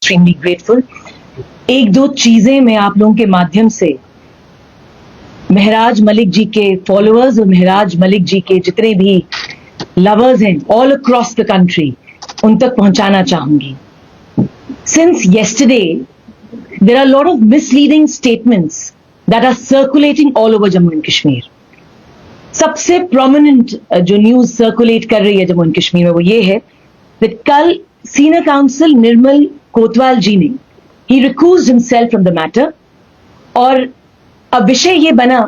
extremely grateful. एक दो चीजें मैं आप लोगों के माध्यम से महराज मलिक जी के फॉलोअर्स और महराज मलिक जी के जितने भी लवर्स हैं ऑल अक्रॉस द कंट्री उन तक पहुंचाना चाहूंगी. Since yesterday, there are a lot of misleading statements that are circulating all over Jammu and Kashmir. सबसे prominent जो न्यूज सर्कुलेट कर रही है जम्मू एंड कश्मीर में वो ये है कि कल सीनियर काउंसिल निर्मल कोतवाल जी ने he recused himself from the matter और अब विषय ये बना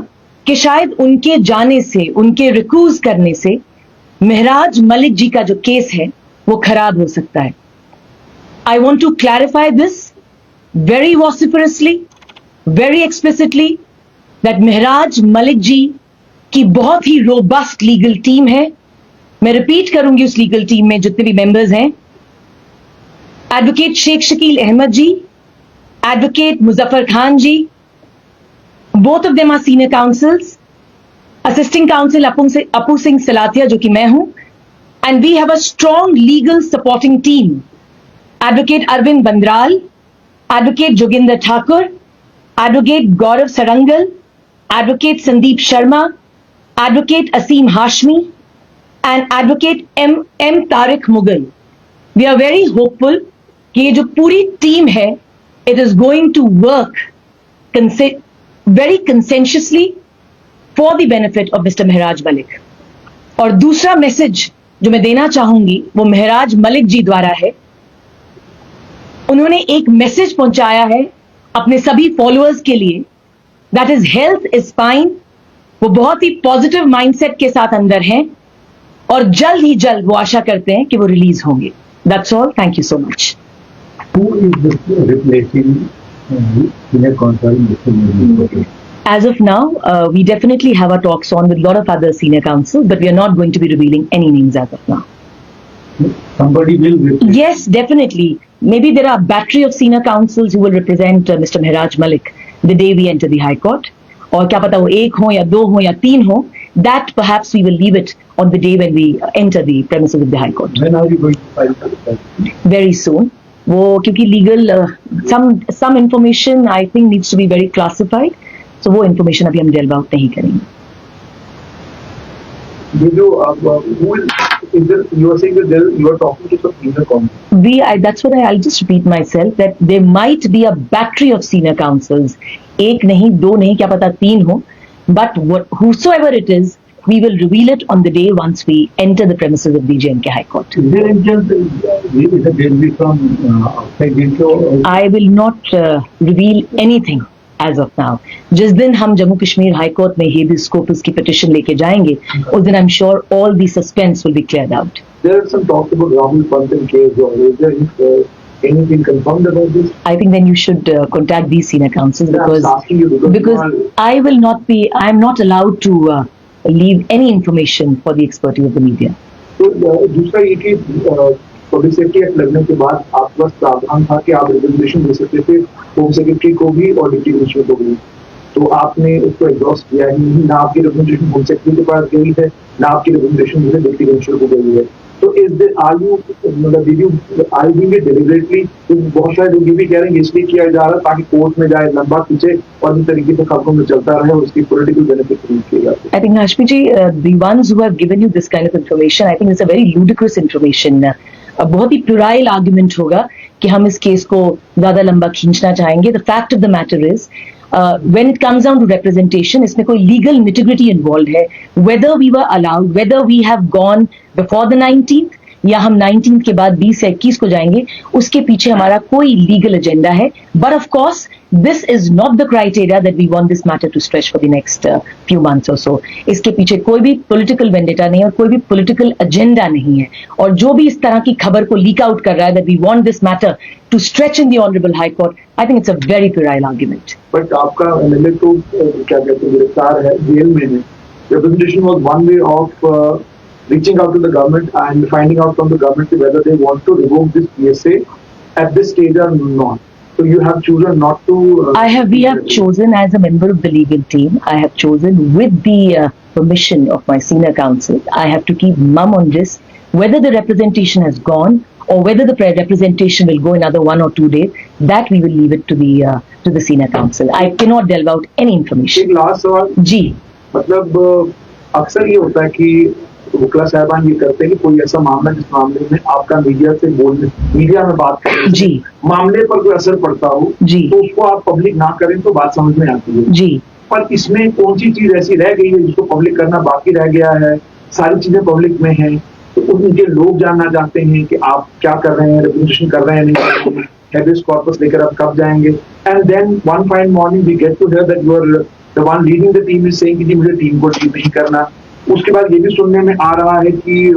कि शायद उनके जाने से उनके रिक्यूज करने से महराज मलिक जी का जो केस है वो खराब हो सकता है. I want to clarify this very vociferously, very explicitly that महराज मलिक जी की बहुत ही रोबस्ट लीगल टीम है. मैं रिपीट करूंगी उस लीगल टीम में जितने भी मेंबर्स हैं. Advocate Shaikh Shakeel Ahmed ji, advocate Muzaffar Khan ji, both of them are senior counsels, assisting counsel Apu Singh Salatia जो कि मैं हूं, and we have a strong legal supporting team. Advocate Arvind Bandral, Advocate Joginder Thakur, Advocate Gaurav Sarangal, Advocate Sandeep Sharma, Advocate Asim Hashmi, and Advocate M. Tariq Mughal. We are very hopeful कि ये जो पूरी team है, it is going to work very consensuously for the benefit of Mr. Mehraj Malik. और दूसरा message जो मैं देना चाहूंगी वो मेहराज मलिक जी द्वारा है. उन्होंने एक मैसेज पहुंचाया है अपने सभी फॉलोअर्स के लिए, that is health is fine. वो बहुत ही पॉजिटिव माइंडसेट के साथ अंदर हैं और जल्द ही जल्द वो आशा करते हैं कि वो रिलीज होंगे. That's all. Thank you so much. Who is replacing senior counsel Mr. Murli? As of now, we definitely have our talks on with a lot of other senior counsels, but we are not going to be revealing any names as of now. Somebody will replace. Yes, definitely. Maybe there are a battery of senior counsels who will represent Mr. Mehraj Malik the day we enter the High Court. और क्या पता वो एक हो या दो हो या तीन हो. That perhaps we will leave it on the day when we enter the premises of the High Court. When are you going to file for that? Very soon. वो क्योंकि legal some information I think needs to be very classified. So वो information अभी हम delve out नहीं करेंगे. You are saying that you are talking to some senior counsel. That's what I'll just repeat myself that there might be a battery of senior counsels. एक नहीं, दो नहीं, क्या पता तीन हो. But whosoever it is, we will reveal it on the day once we enter the premises of the J&K High Court. Is there any chance that there will be from outside J&K? I will not reveal anything as of now. जिस दिन हम Jammu Kashmir high court में habeas corpus की petition लेके जाएंगे, उस दिन I'm sure all the suspense will be cleared out. There are some talks about Rahul Pantan case. Or is there anything confirmed about this? I think then you should contact these senior counsels because I'm not allowed to leave any information for the expertise of the media. तो दूसरा ये कि public safety act लगने के बाद आपके पास प्रावधान था कि आप रिप्रेजेंटेशन दे सकते थे होम सेक्रेटरी को भी और डिप्टी कमिश्नर को भी. तो आपने उसको एग्जॉस्ट किया ही नहीं. ना आपकी रिप्रेजेंटेशन होम सेक्रेटरी के पास गई है, ना आपकी रिप्रेजेंटेशन डिप्टी कमिश्नर को गई है. तो are you doing it deliberately? बहुत सारे लोग ये भी कह रहे हैं इसलिए किया जा रहा है ताकि कोर्ट में जाए लंबा खींचे और इस तरीके से खबरों में चलता रहे और उसकी पॉलिटिकल बेनिफिट नहीं किए जाते. I think Hashmi ji, the ones who have given you this kind of information, I think it's a very ludicrous information. बहुत ही प्लुराइल आर्ग्यूमेंट होगा कि हम इस केस को ज्यादा लंबा खींचना चाहेंगे. The fact of the matter is when it comes down to representation, इसमें कोई legal nitty-gritty involved है. Whether we were allowed, whether we have gone before the 19th या हम 19th के बाद 20 या 21 को जाएंगे, उसके पीछे हमारा कोई legal agenda है. But of course, this is not the criteria that we want this matter to stretch for the next few months or so. इसके पीछे कोई भी political vendetta नहीं है और कोई भी political agenda नहीं है. और जो भी इस तरह की खबर को leak out कर रहा है that we want this matter to stretch in the Honorable High Court, I think it's a very puerile argument. But आपका एमएलए तो क्या कहते हैं गिरफ्तार है, जेल में है. Representation was one way of reaching out to the government and finding out from the government whether they want to revoke this PSA at this stage or not. So you have chosen not to. We have chosen as a member of the legal team. I have chosen with the permission of my senior counsel. I have to keep mum on this. Whether the representation has gone or whether the representation will go another 1 or 2 days, that we will leave it to the senior counsel. I cannot delve out any information. एक last सवाल जी, मतलब अक्सर ये होता है कि वकील साहबान ये करते हैं कि कोई ऐसा मामला जिस मामले में आपका मीडिया में बात करें जी, मामले पर कोई असर पड़ता हो जी, तो उसको आप पब्लिक ना करें तो बात समझ में आती है। जी। पर इसमें कौन सी चीज ऐसी रह गई है जिसको पब्लिक करना बाकी रह गया है? सारी चीजें पब्लिक में हैं, तो उनके लोग जानना चाहते हैं कि आप क्या कर रहे हैं, रिप्रेजेंटेशन कर रहे हैं, नहीं कर रहे हैं, हैबियस कॉर्पस लेकर आप कब जाएंगे। And then one fine morning we get to hear that you are the one leading the team is saying कि जी मुझे टीम को टीम नहीं करना। उसके बाद ये भी सुनने में आ रहा है कि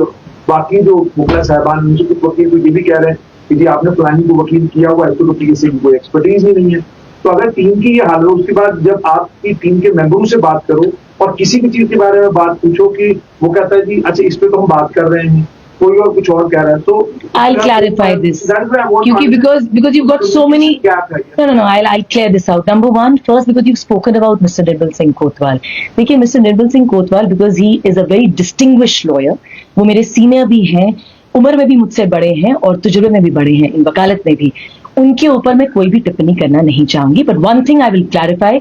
बाकी जो वकील साहबान उनसे कुछ वकील को ये भी कह रहे हैं कि जी आपने फलानी को वकील किया हुआ है तो पीएसए की कोई एक्सपर्टीज ही नहीं है। तो अगर टीम की ये हाल हो, उसके बाद जब आपकी टीम के मेंबरों से बात करो और किसी भी चीज के बारे में बात पूछो कि वो कहता है जी अच्छा इस पे तो हम बात कर रहे हैं, कोई और कुछ और कह रहा है, तो I'll clarify this. क्योंकि because you've got so many. No. I'll clear this out. Number one, first because you've spoken about Mr. Nirbal Singh Kotwal. देखिए Mr. Nirbal Singh Kotwal because he is a very distinguished lawyer. वो मेरे senior भी हैं, उम्र में भी मुझसे बड़े हैं और तजुर्बे में भी बड़े हैं, इन वकालत में भी। उनके ऊपर मैं कोई भी टिप्पणी करना नहीं चाहूंगी। But one thing I will clarify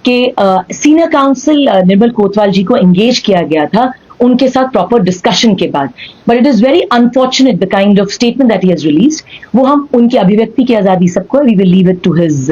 कि सीनियर काउंसिल निर्मल कोतवाल जी को एंगेज किया गया था उनके साथ प्रॉपर डिस्कशन के बाद। But it is very unfortunate the kind of statement that he has released. वो हम उनकी अभिव्यक्ति की आजादी सबको, we will leave it to his,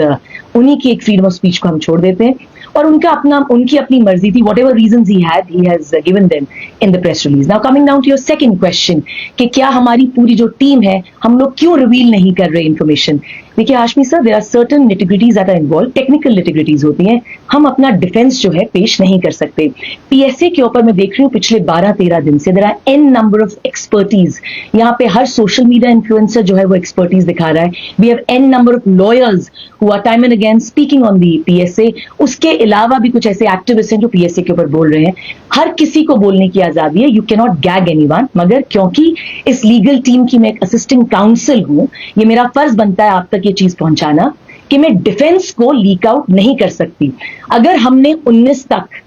उन्हीं की एक फ्रीडम ऑफ स्पीच को हम छोड़ देते हैं और उनकी अपनी मर्जी थी, whatever reason he has given them in the press release. Now coming down to your second question कि क्या हमारी पूरी जो टीम है हम लोग क्यों रिवील नहीं कर रहे इन्फॉर्मेशन। देखिए Hashmi sir, there are certain nitty gritties that are involve, technical nitty gritties होती हैं, हम अपना डिफेंस जो है पेश नहीं कर सकते। पीएसए के ऊपर मैं देख रही हूँ पिछले 12-13 दिन से there are an number of expertise. यहाँ पे हर सोशल मीडिया इन्फ्लुएंसर जो है वो एक्सपर्टीज दिखा रहा है। We have an number of lawyers who are time and again speaking on the PSA. उसके अलावा भी कुछ ऐसे एक्टिविस्ट हैं जो पीएसए के ऊपर बोल रहे हैं। हर किसी को बोलने की आजादी है, you can not gag anyone. मगर क्योंकि इस लीगल टीम की मैं एक असिस्टेंट काउंसिल हूं, ये मेरा फर्ज बनता है आप तक ये चीज पहुंचाना कि मैं डिफेंस को लीक आउट नहीं कर सकती। अगर हमने 19 तक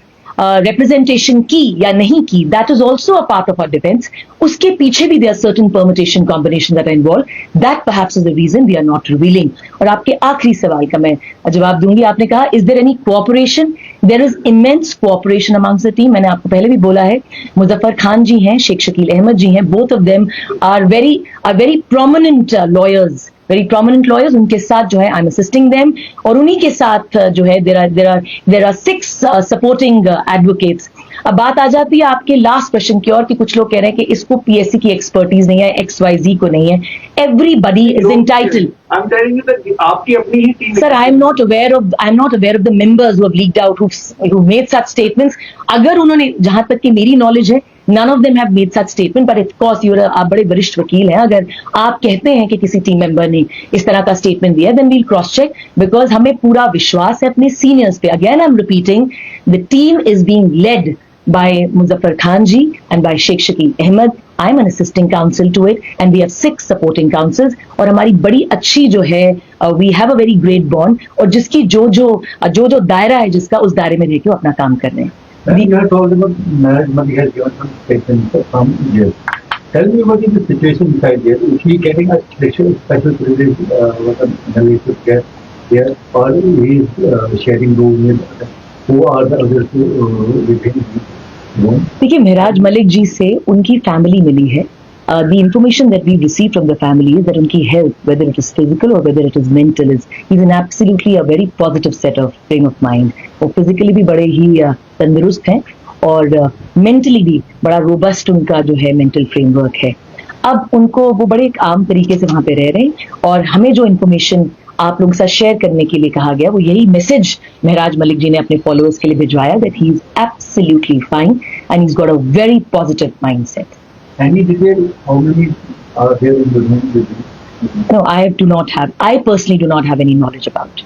representation की या नहीं की, that is also a part of our defense. उसके पीछे भी there are certain permutation combination that are involved. That perhaps is the reason we are not revealing. और आपके आखिरी सवाल का मैं जवाब दूंगी। आपने कहा is there any cooperation? There is immense cooperation amongst the team. मैंने आपको पहले भी बोला है, मुजफ्फर खान जी हैं, शेख शकील अहमद जी हैं, both of them are very prominent lawyers. Very prominent lawyers, उनके साथ जो है आई एम असिस्टिंग देम और उन्हीं के साथ जो है देयर आर 6 सपोर्टिंग एडवोकेट्स। अब बात आ जाती है आपके लास्ट क्वेश्चन की ओर कि कुछ लोग कह रहे हैं कि इसको पीएससी की एक्सपर्टीज नहीं है, XYZ को नहीं है। Everybody is entitled. I'm telling you that आपकी अपनी ही team. Sir, I am not aware of the members who have leaked out, who made such statements. अगर उन्होंने, जहां तक कि मेरी नॉलेज है, none of them have made such statement. But of course, आप बड़े वरिष्ठ वकील हैं, अगर आप कहते हैं कि किसी टीम मेंबर ने इस तरह का स्टेटमेंट दिया, then we'll cross check because हमें पूरा विश्वास है अपने सीनियर्स पे। Again, I'm repeating, the team is being led by Muzaffar Khan ji and by Sheikh Shakil Ahmed. I'm an assisting counsel to it and we have 6 supporting counsels और हमारी बड़ी अच्छी जो है we have a very great bond और जिसकी जो दायरा है जिसका, उस दायरे में रहकर अपना काम कर रहे हैं। You have told about marriage money has given some statement from jail. Tell me what is the situation inside jail? Is he getting a special privilege what an analyst get here, or he is sharing room with who are the others with him? देखिए महराज मलिक जी से उनकी family मिली है। The information that we received from the family is that उनकी health, whether it is physical or whether it is mental, he's in absolutely a very positive set of frame of mind. वो physically भी बड़े ही तंदुरुस्त हैं और mentally भी बड़ा robust उनका जो है mental framework है। अब उनको वो बड़े एक आम तरीके से वहाँ पे रह रहे हैं और हमें जो information आप लोगों के साथ शेयर करने के लिए कहा गया, वो यही मैसेज महराज मलिक जी ने अपने फॉलोअर्स के लिए भिजवाया that he is absolutely fine and he's got a very positive mindset. Any detail how many are there in the room with you? No, I personally do not have any knowledge about.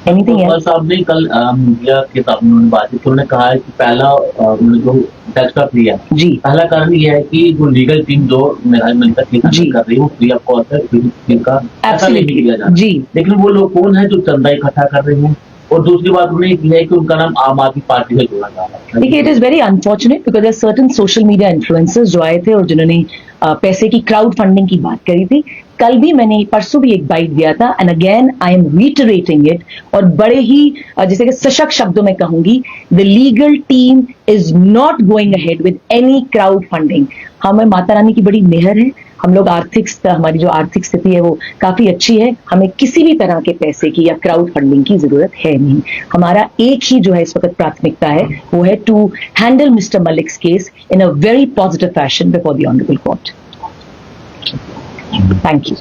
Anything else? साहब ने कल media के साथ उन्होंने बात की, तो उन्होंने कहा है कि पहला उन्होंने जो फैसला लिया जी, पहला कारण ये है कि जो लीगल टीम जो महराज मलिक का केस कर रही है वो फ्री ऑफ कॉस्ट है, का पैसा नहीं लिया जाता। जी, लेकिन वो लोग कौन है जो चंदा इकट्ठा कर रहे हैं, और दूसरी बात उन्होंने ये की है कि उनका नाम आम आदमी पार्टी से जोड़ा जा रहा है। देखिए, it is very unfortunate because certain social media influencers जो आए थे और जिन्होंने पैसे की क्राउड फंडिंग की बात करी थी। कल भी मैंने परसों भी एक बाइट दिया था and again I am reiterating it, और बड़े ही जैसे कि सशक्त शब्दों में कहूंगी, the legal team is not going ahead with any crowd funding. हमें माता रानी की बड़ी मेहर है, हम लोग हमारी जो आर्थिक स्थिति है वो काफी अच्छी है, हमें किसी भी तरह के पैसे की या क्राउड फंडिंग की जरूरत है नहीं। हमारा एक ही जो है इस वक्त प्राथमिकता है, वो है to handle mister Malik's case in a very positive fashion before the honourable court. Thank you.